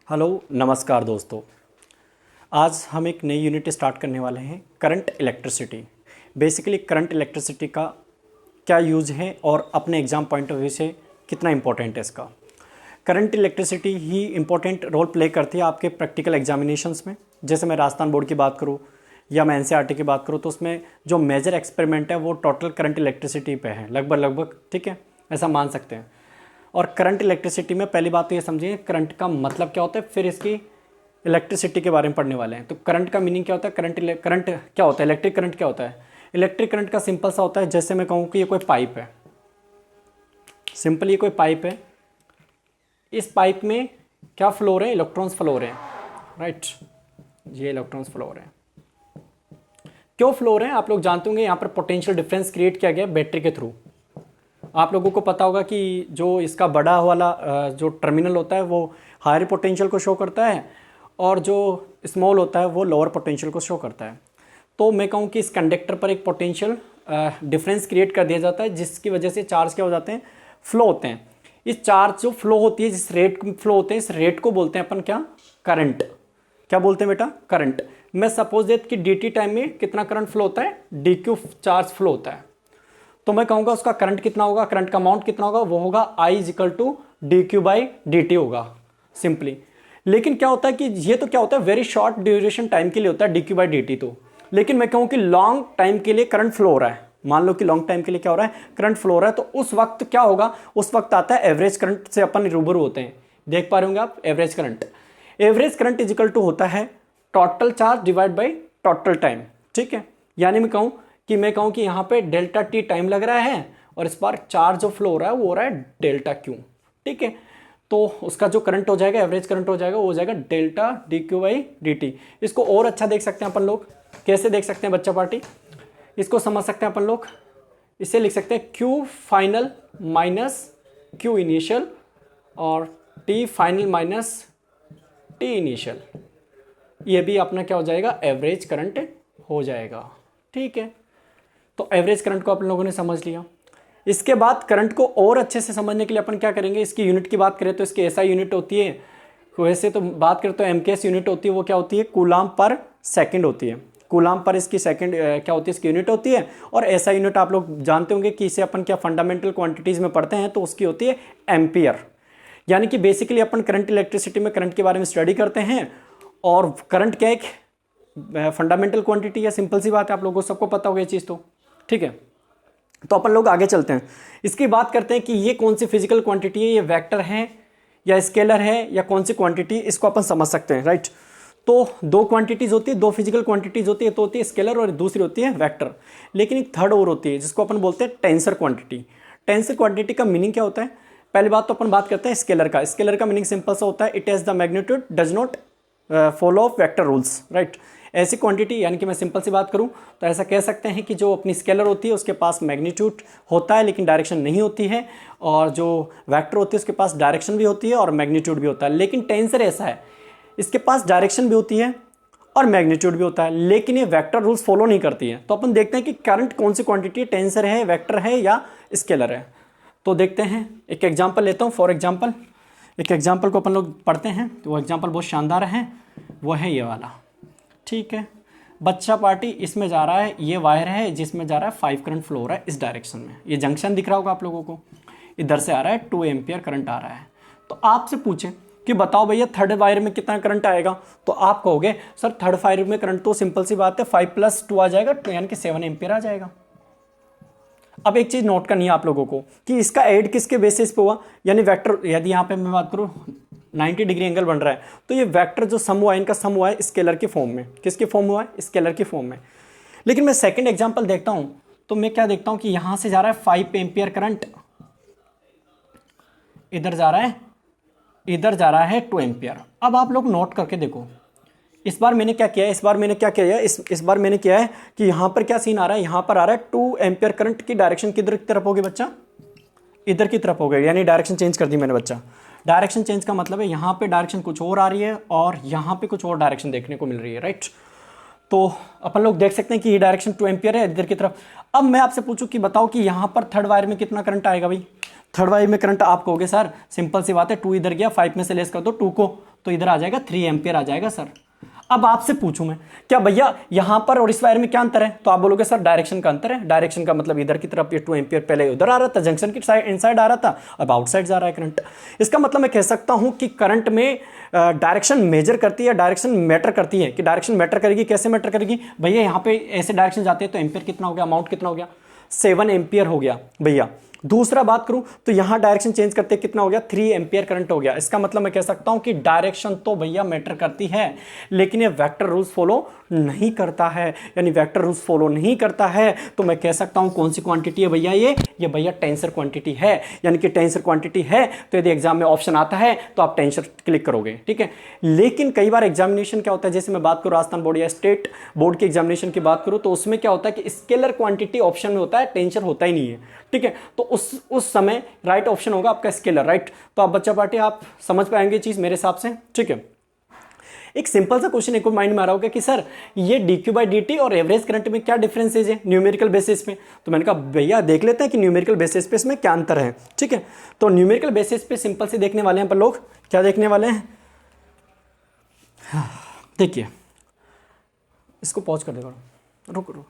Hello नमस्कार दोस्तों। आज हम एक नई यूनिट स्टार्ट करने वाले हैं, current electricity. Basically current electricity का क्या यूज़ है और अपने एग्ज़ाम पॉइंट ऑफ व्यू से कितना इम्पोर्टेंट है इसका। करंट इलेक्ट्रिसिटी ही इम्पोर्टेंट रोल प्ले करती है आपके प्रैक्टिकल एग्जामिनेशंस में। जैसे मैं राजस्थान बोर्ड की बात करूँ या मैं एनसीईआरटी की बात करूँ तो उसमें जो मेजर एक्सपेरिमेंट है वो टोटल करंट इलेक्ट्रिसिटी पे है लगभग, ठीक है, ऐसा मान सकते हैं। और करंट इलेक्ट्रिसिटी में पहली बात तो ये समझिए करंट का मतलब क्या होता है, फिर इसकी इलेक्ट्रिसिटी के बारे में पढ़ने वाले हैं। तो करंट का मीनिंग क्या होता है, करंट क्या होता है, इलेक्ट्रिक करंट क्या होता है। इलेक्ट्रिक करंट का सिंपल सा होता है, जैसे मैं कहूँ कि ये कोई पाइप है, सिंपल ये कोई पाइप है, इस पाइप में क्या फ्लो हो रहे हैं, इलेक्ट्रॉन्स फ्लो हो रहे हैं, राइट। ये इलेक्ट्रॉन्स फ्लो हो रहे हैं, क्यों फ्लो हो रहे हैं आप लोग जानते होंगे। यहाँ पर पोटेंशियल डिफरेंस क्रिएट किया गया बैटरी के थ्रू। आप लोगों को पता होगा कि जो इसका बड़ा वाला जो टर्मिनल होता है वो हायर पोटेंशियल को शो करता है और जो स्मॉल होता है वो लोअर पोटेंशियल को शो करता है। तो मैं कहूँ कि इस कंडक्टर पर एक पोटेंशियल डिफरेंस क्रिएट कर दिया जाता है, जिसकी वजह से चार्ज क्या हो जाते हैं, फ्लो होते हैं। इस चार्ज जो फ्लो होती है, जिस रेट फ्लो होते हैं, इस रेट को बोलते हैं अपन क्या, करंट। क्या बोलते हैं बेटा, करंट। मैं सपोज देट कि dt टाइम में कितना करंट फ्लो होता है, dq चार्ज फ्लो होता है। तो मैं कहूँगा उसका करंट कितना होगा, करंट का अमाउंट कितना होगा, वो होगा I = dq/dt होगा सिंपली। लेकिन क्या होता है कि ये तो क्या होता है, वेरी शॉर्ट ड्यूरेशन टाइम के लिए होता है dq/dt तो। लेकिन मैं कहूँ कि लॉन्ग टाइम के लिए करंट फ्लो हो रहा है, मान लो कि लॉन्ग टाइम के लिए क्या हो रहा है, करंट फ्लो हो रहा है, तो उस वक्त क्या होगा, उस वक्त आता है एवरेज करंट से अपन रूबरू होते हैं। देख पा रहे होंगे आप, एवरेज करंट। एवरेज करंट = होता है total charge divide by total time, ठीक है। यानी मैं कहूँ कि यहाँ पे डेल्टा टी टाइम लग रहा है और इस बार चार्ज जो फ्लो हो रहा है वो हो रहा है डेल्टा क्यू, ठीक है। तो उसका जो करंट हो जाएगा, एवरेज करंट हो जाएगा, वो हो जाएगा डेल्टा dq/dt। इसको और अच्छा देख सकते हैं अपन लोग, कैसे देख सकते हैं बच्चा पार्टी, इसको समझ सकते हैं अपन लोग। इसे लिख सकते हैं Q final minus Q initial और T final minus T initial. ये भी अपना क्या हो जाएगा, एवरेज करंट हो जाएगा, ठीक है। तो एवरेज करंट को अपन लोगों ने समझ लिया। इसके बाद करंट को और अच्छे से समझने के लिए अपन क्या करेंगे, इसकी यूनिट की बात करें तो इसकी एसआई यूनिट होती है, वैसे तो बात करें तो एमकेएस यूनिट होती है, वो क्या होती है, कूलाम पर सेकंड होती है। कूलाम पर इसकी सेकंड क्या होती है, इसकी यूनिट होती है। और एसआई यूनिट आप लोग जानते होंगे कि इसे अपन क्या फंडामेंटल क्वांटिटीज में पढ़ते हैं, तो उसकी होती है एम्पियर। यानी कि बेसिकली अपन करंट इलेक्ट्रिसिटी में करंट के बारे में स्टडी करते हैं। और करंट क्या एक फंडामेंटल क्वांटिटी है, सिंपल सी बात है, आप लोगों को सबको पता होगा ये चीज़ तो, ठीक है। तो अपन लोग आगे चलते हैं, इसकी बात करते हैं कि ये कौन सी फिजिकल क्वांटिटी है, ये वेक्टर है या स्केलर है या कौन सी क्वांटिटी, इसको अपन समझ सकते हैं, राइट। तो दो क्वांटिटीज होती है, दो फिजिकल क्वांटिटीज होती है, तो होती है स्केलर और दूसरी होती है वेक्टर। लेकिन एक थर्ड और होती है जिसको अपन बोलते हैं टेंसर क्वांटिटी। टेंसर क्वांटिटी का मीनिंग क्या होता है, पहली बात तो अपन बात करते हैं स्केलर का। स्केलर का मीनिंग सिंपल सा होता है, it has the magnitude does not follow of vector rules, right. ऐसी क्वांटिटी, यानी कि मैं सिंपल सी बात करूं तो ऐसा कह सकते हैं कि जो अपनी स्केलर होती है उसके पास मैग्नीट्यूड होता है लेकिन डायरेक्शन नहीं होती है, और जो वेक्टर होती है उसके पास डायरेक्शन भी होती है और मैग्नीट्यूड भी होता है। लेकिन टेंसर ऐसा है, इसके पास डायरेक्शन भी होती है और मैग्नीट्यूड भी होता है, लेकिन ये वेक्टर रूल्स फॉलो नहीं करती है। तो अपन देखते हैं कि करंट कौन सी क्वांटिटी है, टेंसर है, वेक्टर है या स्केलर है। तो देखते हैं, एक एग्जाम्पल लेता हूँ। फॉर एग्जाम्पल एक एग्जाम्पल को अपन लोग पढ़ते हैं, तो वो एग्जाम्पल बहुत शानदार है, वो है ये वाला, ठीक है। बच्चा पार्टी इसमें जा रहा है, ये वायर है जिसमें जा रहा है 5 करंट फ्लो हो रहा है इस डायरेक्शन में। ये जंक्शन दिख रहा होगा आप लोगों को, इधर से आ रहा है 2 एम्पियर करंट आ रहा है। तो आपसे पूछें कि बताओ भैया थर्ड वायर में कितना करंट आएगा, तो आप कहोगे सर थर्ड वायर में करंट तो सिंपल सी बात है 5 + 2 आ जाएगा, तो यानी कि 7 एम्पियर आ जाएगा। अब एक चीज नोट करनी है आप लोगों को कि इसका ऐड किसके बेसिस पे हुआ, यानी वेक्टर, यदि यहाँ पे मैं बात करूँ 90 डिग्री एंगल बन रहा है, तो ये वेक्टर जो सम हुआ है, इनका सम हुआ है स्केलर की फॉर्म में। किसकी फॉर्म हुआ है, स्केलर की फॉर्म में। लेकिन मैं सेकंड एग्जांपल देखता हूं तो मैं क्या देखता हूं कि यहां से जा रहा है 5 एम्पियर करंट, इधर जा रहा है 2 एम्पियर। अब आप लोग नोट करके देखो, इस बार मैंने क्या किया है, इस बार मैंने किया है कि यहां पर क्या सीन आ रहा है, यहां पर आ रहा है 2 एम्पियर करंट की डायरेक्शन किधर की तरफ होगी बच्चा, इधर की तरफ हो गई, यानी डायरेक्शन चेंज कर दी मैंने बच्चा। डायरेक्शन चेंज का मतलब है यहाँ पे डायरेक्शन कुछ और आ रही है और यहाँ पे कुछ और डायरेक्शन देखने को मिल रही है, राइट। तो अपन लोग देख सकते हैं कि ये डायरेक्शन 2 एम्पियर है इधर की तरफ। अब मैं आपसे पूछूं कि बताओ कि यहाँ पर थर्ड वायर में कितना करंट आएगा भाई। थर्ड वायर में करंट आप कहोगे सर सिंपल सी बात है, 2 इधर गया, 5 में से लेस कर दो 2 को, तो इधर आ जाएगा 3 एम्पियर आ जाएगा सर। अब आपसे पूछूं मैं, क्या भैया यहां पर और इस वायर में क्या अंतर है? तो आप बोलोगे सर डायरेक्शन का अंतर है। डायरेक्शन का मतलब इधर की तरफ ये 2 एम्पियर पहले उधर आ रहा था, जंक्शन की साइड इनसाइड आ रहा था, अब आउटसाइड जा रहा है करंट। इसका मतलब मैं कह सकता हूं कि करंट में डायरेक्शन मेजर करती है, डायरेक्शन मैटर करती है। कि डायरेक्शन मैटर करेगी, कैसे मैटर करेगी भैया? यहां पे ऐसे डायरेक्शन जाते हैं तो एम्पियर कितना हो गया, अमाउंट कितना हो गया, 7 एम्पियर हो गया भैया। दूसरा बात करूं तो यहां डायरेक्शन चेंज करते कितना हो गया, 3 एम्पियर करंट हो गया। इसका मतलब मैं कह सकता हूं कि डायरेक्शन तो भैया मैटर करती है, लेकिन ये वेक्टर रूल्स फॉलो नहीं करता है। यानी वेक्टर रूल्स फॉलो नहीं करता है तो मैं कह सकता हूं कौन सी क्वांटिटी है भैया? ये भैया टेंसर क्वांटिटी है। यानी कि टेंसर क्वांटिटी है तो यदि एग्जाम में ऑप्शन आता है तो आप टेंसर क्लिक करोगे, ठीक है। लेकिन कई बार एग्जामिनेशन क्या होता है, जैसे मैं बात करूं राजस्थान बोर्ड या स्टेट बोर्ड के एग्जामिनेशन की बात करूं, तो उसमें क्या होता है कि स्केलर क्वांटिटी ऑप्शन में होता है, टेंसर होता ही नहीं है, ठीक है। तो उस समय राइट ऑप्शन होगा आपका स्केलर, राइट। तो आप बच्चा पार्टी आप समझ पाएंगे चीज मेरे हिसाब से, ठीक है। एक सिंपल सा क्वेश्चन एक और माइंड में आ रहा होगा कि सर ये dq/dt और एवरेज करंट में क्या डिफरेंसेज है न्यूमेरिकल बेसिस पे? तो मैंने कहा भैया देख लेते हैं कि न्यूमेरिकल बेसिस पे इसमें क्या अंतर है, ठीक है। तो न्यूमेरिकल बेसिस पे सिंपल से देखने वाले हैं पर लोग, क्या देखने वाले हैं, देखिए इसको पॉज कर देगा, रुक रुक